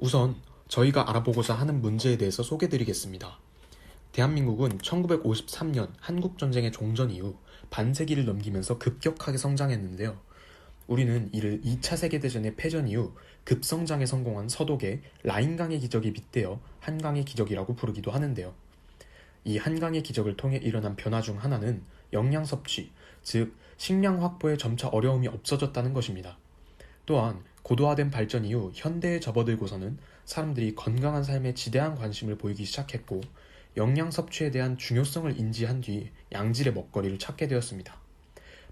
우선 저희가 알아보고자 하는 문제에 대해서 소개드리겠습니다. 대한민국은 1953년 한국전쟁의 종전 이후 반세기를 넘기면서 급격하게 성장했는데요. 우리는 이를 2차 세계대전의 패전 이후 급성장에 성공한 서독의 라인강의 기적에 빗대어 한강의 기적이라고 부르기도 하는데요. 이 한강의 기적을 통해 일어난 변화 중 하나는 영양 섭취, 즉 식량 확보에 점차 어려움이 없어졌다는 것입니다. 또한 고도화된 발전 이후 현대에 접어들고서는 사람들이 건강한 삶에 지대한 관심을 보이기 시작했고 영양 섭취에 대한 중요성을 인지한 뒤 양질의 먹거리를 찾게 되었습니다.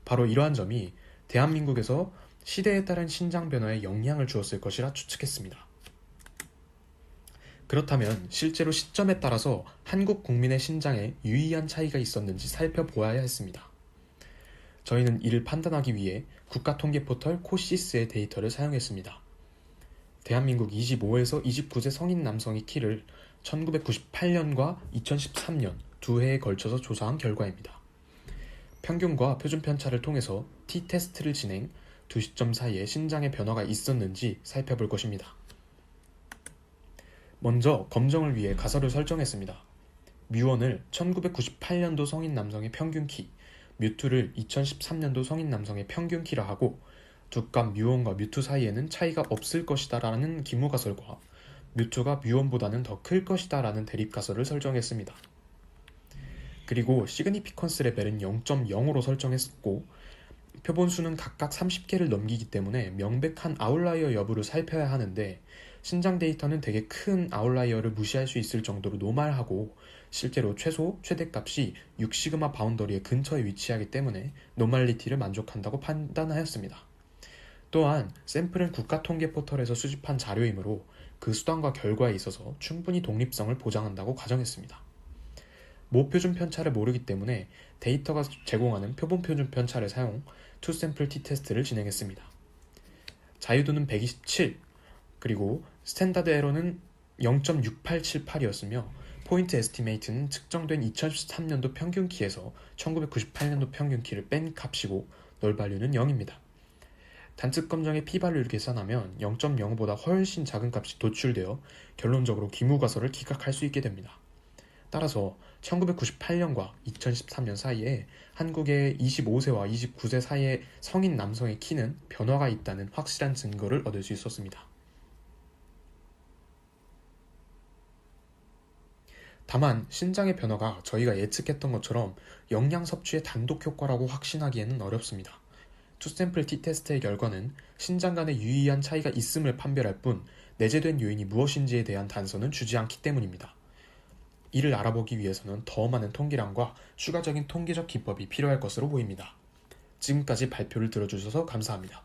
바로 이러한 점이 대한민국에서 시대에 따른 신장 변화에 영향을 주었을 것이라 추측했습니다. 그렇다면 실제로 시점에 따라서 한국 국민의 신장에 유의한 차이가 있었는지 살펴보아야 했습니다. 저희는 이를 판단하기 위해 국가통계포털 코시스의 데이터를 사용했습니다. 대한민국 25에서 29세 성인 남성의 키를 1998년과 2013년 두 해에 걸쳐서 조사한 결과입니다. 평균과 표준 편차를 통해서 T테스트를 진행, 두 시점 사이에 신장의 변화가 있었는지 살펴볼 것입니다. 먼저 검정을 위해 가설을 설정했습니다. 뮤1을 1998년도 성인 남성의 평균 키, 뮤2를 2013년도 성인 남성의 평균 키라 하고 두값 뮤1과 뮤2 사이에는 차이가 없을 것이다 라는 기무가설과 뮤2가 뮤1보다는 더 클 것이다 라는 대립가설을 설정했습니다. 그리고 시그니피컨스 레벨은 0.0으로 설정했고 표본수는 각각 30개를 넘기기 때문에 명백한 아웃라이어 여부를 살펴야 하는데 신장 데이터는 되게 큰 아웃라이어를 무시할 수 있을 정도로 노멀하고 실제로 최소, 최대값이 6시그마 바운더리의 근처에 위치하기 때문에 노멀리티를 만족한다고 판단하였습니다. 또한 샘플은 국가통계포털에서 수집한 자료이므로 그 수단과 결과에 있어서 충분히 독립성을 보장한다고 가정했습니다. 모표준 편차를 모르기 때문에 데이터가 제공하는 표본표준 편차를 사용 투샘플 T테스트를 진행했습니다. 자유도는 127, 그리고 스탠다드 에러는 0.6878이었으며 포인트 에스티메이트는 측정된 2013년도 평균 키에서 1998년도 평균 키를 뺀 값이고 널밸류는 0입니다. 단측 검정의 p-value를 계산하면 0.05보다 훨씬 작은 값이 도출되어 결론적으로 기무가설을 기각할 수 있게 됩니다. 따라서 1998년과 2013년 사이에 한국의 25세와 29세 사이의 성인 남성의 키는 변화가 있다는 확실한 증거를 얻을 수 있었습니다. 다만 신장의 변화가 저희가 예측했던 것처럼 영양 섭취의 단독 효과라고 확신하기에는 어렵습니다. 투샘플 T테스트의 결과는 신장 간에 유의한 차이가 있음을 판별할 뿐 내재된 요인이 무엇인지에 대한 단서는 주지 않기 때문입니다. 이를 알아보기 위해서는 더 많은 통계량과 추가적인 통계적 기법이 필요할 것으로 보입니다. 지금까지 발표를 들어주셔서 감사합니다.